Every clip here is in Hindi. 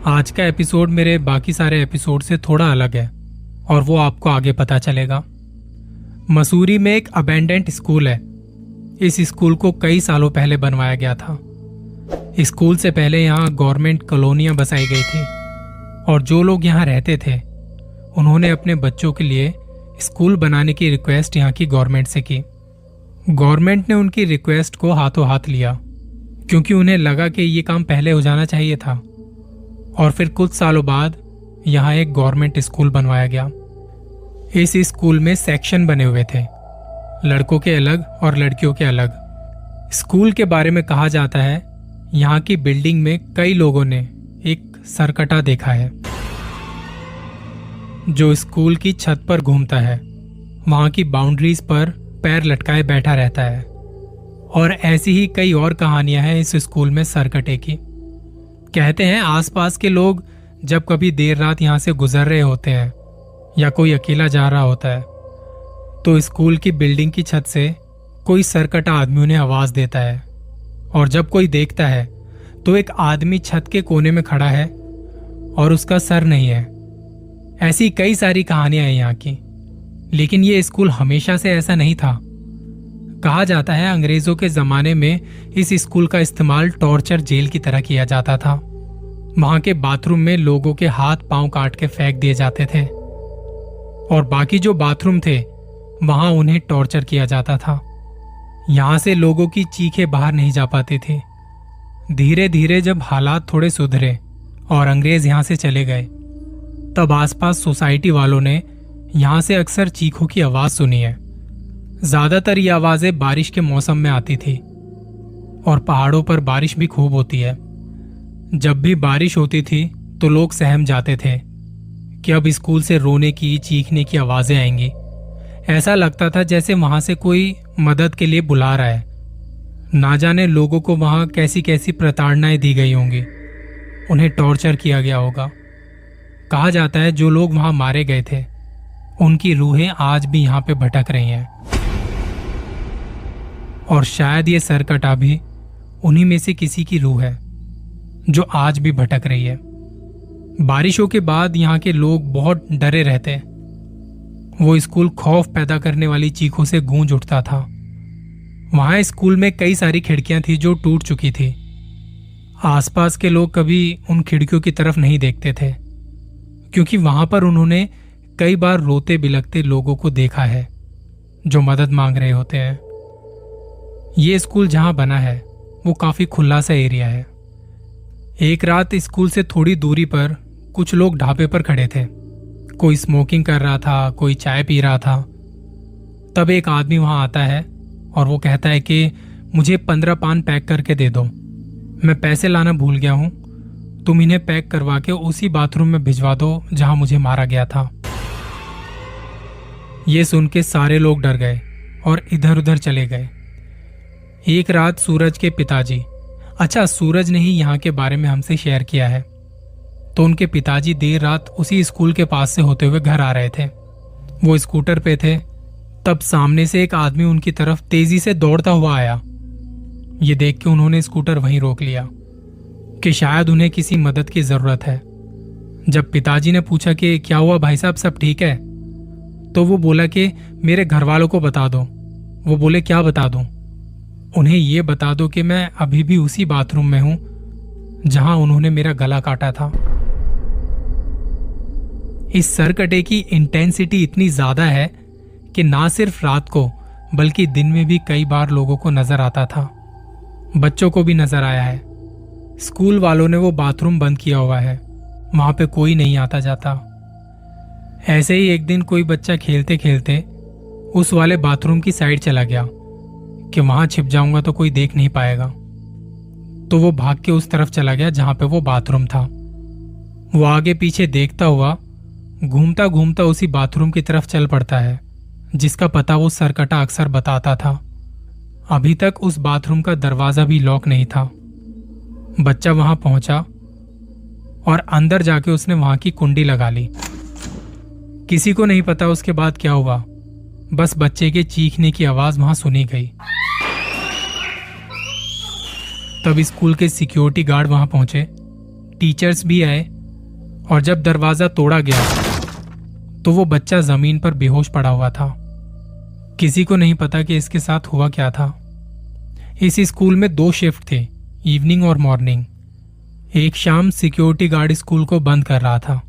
आज का एपिसोड मेरे बाकी सारे एपिसोड से थोड़ा अलग है और वो आपको आगे पता चलेगा। मसूरी में एक अबैंडेंट स्कूल है। इस स्कूल को कई सालों पहले बनवाया गया था। स्कूल से पहले यहाँ गवर्नमेंट कॉलोनियां बसाई गई थी और जो लोग यहाँ रहते थे उन्होंने अपने बच्चों के लिए स्कूल बनाने की रिक्वेस्ट यहाँ की गवर्नमेंट से की। गवर्नमेंट ने उनकी रिक्वेस्ट को हाथों हाथ लिया क्योंकि उन्हें लगा कि ये काम पहले हो जाना चाहिए था। और फिर कुछ सालों बाद यहाँ एक गवर्नमेंट स्कूल बनवाया गया। इस स्कूल में सेक्शन बने हुए थे, लड़कों के अलग और लड़कियों के अलग। स्कूल के बारे में कहा जाता है यहाँ की बिल्डिंग में कई लोगों ने एक सरकटा देखा है जो स्कूल की छत पर घूमता है। वहां की बाउंड्रीज पर पैर लटकाए बैठा रहता है। और ऐसी ही कई और कहानियां हैं इस स्कूल में सरकटे की। कहते हैं आसपास के लोग जब कभी देर रात यहां से गुजर रहे होते हैं या कोई अकेला जा रहा होता है तो स्कूल की बिल्डिंग की छत से कोई सरकटा आदमी उन्हें आवाज देता है। और जब कोई देखता है तो एक आदमी छत के कोने में खड़ा है और उसका सर नहीं है। ऐसी कई सारी कहानियां हैं यहाँ की। लेकिन ये स्कूल हमेशा से ऐसा नहीं था। कहा जाता है अंग्रेजों के जमाने में इस स्कूल का इस्तेमाल टॉर्चर जेल की तरह किया जाता था। वहां के बाथरूम में लोगों के हाथ पांव काट के फेंक दिए जाते थे और बाकी जो बाथरूम थे वहां उन्हें टॉर्चर किया जाता था। यहां से लोगों की चीखें बाहर नहीं जा पाती थी। धीरे धीरे जब हालात थोड़े सुधरे और अंग्रेज यहां से चले गए तब आसपास सोसाइटी वालों ने यहां से अक्सर चीखों की आवाज सुनी है। ज्यादातर ये आवाजें बारिश के मौसम में आती थी और पहाड़ों पर बारिश भी खूब होती है। जब भी बारिश होती थी तो लोग सहम जाते थे कि अब स्कूल से रोने की चीखने की आवाजें आएंगी। ऐसा लगता था जैसे वहां से कोई मदद के लिए बुला रहा है। ना जाने लोगों को वहां कैसी कैसी प्रताड़नाएं दी गई होंगी, उन्हें टॉर्चर किया गया होगा। कहा जाता है जो लोग वहां मारे गए थे उनकी रूहें आज भी यहां पे भटक रही हैं। और शायद ये सरकटा भी उन्हीं में से किसी की रूह है जो आज भी भटक रही है। बारिशों के बाद यहाँ के लोग बहुत डरे रहते। वो स्कूल खौफ पैदा करने वाली चीखों से गूंज उठता था। वहां स्कूल में कई सारी खिड़कियां थी जो टूट चुकी थी। आसपास के लोग कभी उन खिड़कियों की तरफ नहीं देखते थे क्योंकि वहां पर उन्होंने कई बार रोते बिलखते लोगों को देखा है जो मदद मांग रहे होते हैं। ये स्कूल जहां बना है वो काफी खुला सा एरिया है। एक रात स्कूल से थोड़ी दूरी पर कुछ लोग ढाबे पर खड़े थे। कोई स्मोकिंग कर रहा था, कोई चाय पी रहा था। तब एक आदमी वहां आता है और वो कहता है कि मुझे 15 पान पैक करके दे दो, मैं पैसे लाना भूल गया हूं, तुम इन्हें पैक करवा के उसी बाथरूम में भिजवा दो जहां मुझे मारा गया था। ये सुन के सारे लोग डर गए और इधर उधर चले गए। एक रात सूरज के पिताजी, सूरज ने ही यहाँ के बारे में हमसे शेयर किया है, तो उनके पिताजी देर रात उसी स्कूल के पास से होते हुए घर आ रहे थे। वो स्कूटर पे थे, तब सामने से एक आदमी उनकी तरफ तेजी से दौड़ता हुआ आया। ये देख के उन्होंने स्कूटर वहीं रोक लिया कि शायद उन्हें किसी मदद की जरूरत है। जब पिताजी ने पूछा कि क्या हुआ भाई साहब, सब ठीक है, तो वो बोला कि मेरे घर वालों को बता दो। वो बोले क्या बता दूं? उन्हें ये बता दो कि मैं अभी भी उसी बाथरूम में हूं जहां उन्होंने मेरा गला काटा था। इस सरकटे की इंटेंसिटी इतनी ज्यादा है कि ना सिर्फ रात को बल्कि दिन में भी कई बार लोगों को नजर आता था। बच्चों को भी नजर आया है। स्कूल वालों ने वो बाथरूम बंद किया हुआ है, वहां पे कोई नहीं आता जाता। ऐसे ही एक दिन कोई बच्चा खेलते खेलते उस वाले बाथरूम की साइड चला गया कि वहां छिप जाऊंगा तो कोई देख नहीं पाएगा। तो वो भाग के उस तरफ चला गया जहां पे वो बाथरूम था। वो आगे पीछे देखता हुआ घूमता घूमता उसी बाथरूम की तरफ चल पड़ता है जिसका पता वो सरकटा अक्सर बताता था। अभी तक उस बाथरूम का दरवाजा भी लॉक नहीं था। बच्चा वहां पहुंचा और अंदर जाके उसने वहां की कुंडी लगा ली। किसी को नहीं पता उसके बाद क्या हुआ, बस बच्चे के चीखने की आवाज वहां सुनी गई। तब स्कूल के सिक्योरिटी गार्ड वहां पहुंचे, टीचर्स भी आए और जब दरवाजा तोड़ा गया तो वो बच्चा जमीन पर बेहोश पड़ा हुआ था। किसी को नहीं पता कि इसके साथ हुआ क्या था। इस स्कूल में 2 शिफ्ट थे, इवनिंग और मॉर्निंग। एक शाम सिक्योरिटी गार्ड स्कूल को बंद कर रहा था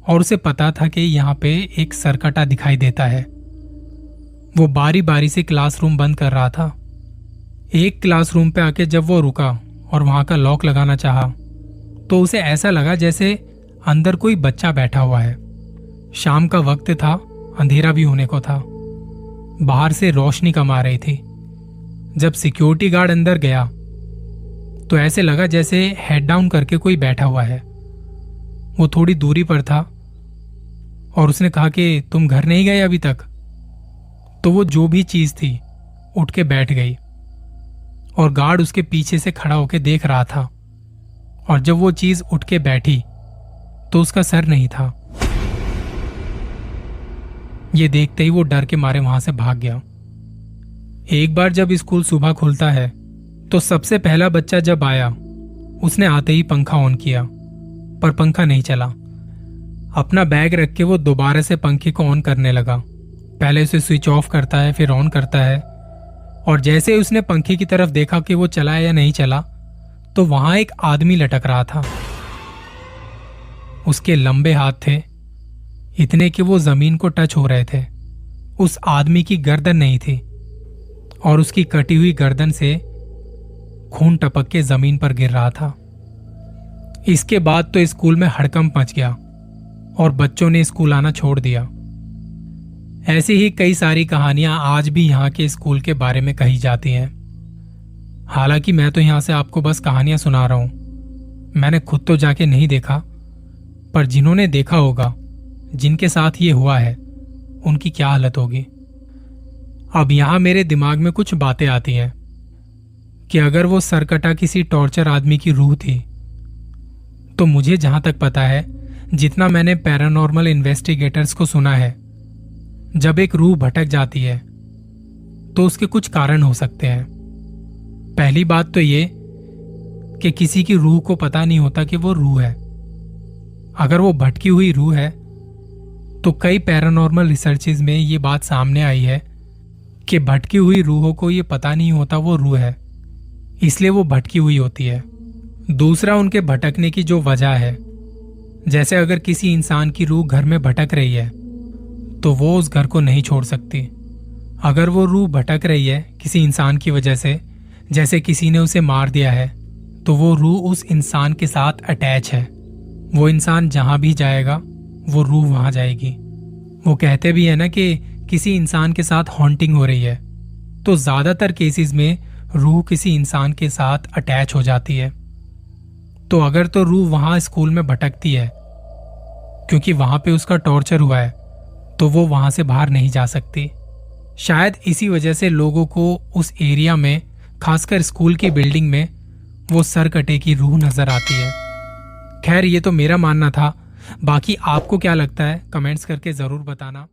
और उसे पता था कि यहाँ पे एक सरकटा दिखाई देता है। वो बारी बारी से क्लासरूम बंद कर रहा था। एक क्लासरूम पे आके जब वो रुका और वहां का लॉक लगाना चाहा तो उसे ऐसा लगा जैसे अंदर कोई बच्चा बैठा हुआ है। शाम का वक्त था, अंधेरा भी होने को था। बाहर से रोशनी कम आ रही थी। जब सिक्योरिटी गार्ड अंदर गया तो ऐसे लगा जैसे हेड डाउन करके कोई बैठा हुआ है। वो थोड़ी दूरी पर था और उसने कहा कि तुम घर नहीं गए अभी तक? तो वो जो भी चीज थी उठ के बैठ गई और गार्ड उसके पीछे से खड़ा होकर देख रहा था। और जब वो चीज उठ के बैठी तो उसका सर नहीं था। ये देखते ही वो डर के मारे वहां से भाग गया। एक बार जब स्कूल सुबह खुलता है तो सबसे पहला बच्चा जब आया उसने आते ही पंखा ऑन किया, पर पंखा नहीं चला। अपना बैग रख के वो दोबारा से पंखे को ऑन करने लगा। पहले उसे स्विच ऑफ करता है, फिर ऑन करता है, और जैसे उसने पंखे की तरफ देखा कि वो चला या नहीं चला तो वहां एक आदमी लटक रहा था। उसके लंबे हाथ थे, इतने कि वो जमीन को टच हो रहे थे। उस आदमी की गर्दन नहीं थी और उसकी कटी हुई गर्दन से खून टपक के जमीन पर गिर रहा था। इसके बाद तो स्कूल में हड़कंप मच गया और बच्चों ने स्कूल आना छोड़ दिया। ऐसी ही कई सारी कहानियां आज भी यहाँ के स्कूल के बारे में कही जाती हैं। हालांकि मैं तो यहां से आपको बस कहानियां सुना रहा हूं। मैंने खुद तो जाके नहीं देखा, पर जिन्होंने देखा होगा, जिनके साथ ये हुआ है, उनकी क्या हालत होगी। अब यहां मेरे दिमाग में कुछ बातें आती हैं कि अगर वो सरकटा किसी टॉर्चर आदमी की रूह थी तो मुझे जहां तक पता है, जितना मैंने पैरानॉर्मल इन्वेस्टिगेटर्स को सुना है, जब एक रूह भटक जाती है तो उसके कुछ कारण हो सकते हैं। पहली बात तो ये कि किसी की रूह को पता नहीं होता कि वो रूह है। अगर वो भटकी हुई रूह है तो कई पैरानॉर्मल रिसर्चेज में ये बात सामने आई है कि भटकी हुई रूहों को ये पता नहीं होता वो रूह है, इसलिए वो भटकी हुई होती है। दूसरा, उनके भटकने की जो वजह है, जैसे अगर किसी इंसान की रूह घर में भटक रही है तो वो उस घर को नहीं छोड़ सकती। अगर वो रूह भटक रही है किसी इंसान की वजह से, जैसे किसी ने उसे मार दिया है, तो वो रूह उस इंसान के साथ अटैच है। वो इंसान जहां भी जाएगा वो रूह वहां जाएगी। वो कहते भी है ना कि किसी इंसान के साथ हॉन्टिंग हो रही है, तो ज्यादातर केसेस में रूह किसी इंसान के साथ अटैच हो जाती है। तो अगर तो रूह वहां स्कूल में भटकती है क्योंकि वहां पे उसका टॉर्चर हुआ है, तो वो वहां से बाहर नहीं जा सकती। शायद इसी वजह से लोगों को उस एरिया में, खासकर स्कूल की बिल्डिंग में, वो सरकटे की रूह नजर आती है। खैर, ये तो मेरा मानना था। बाकी आपको क्या लगता है, कमेंट्स करके जरूर बताना।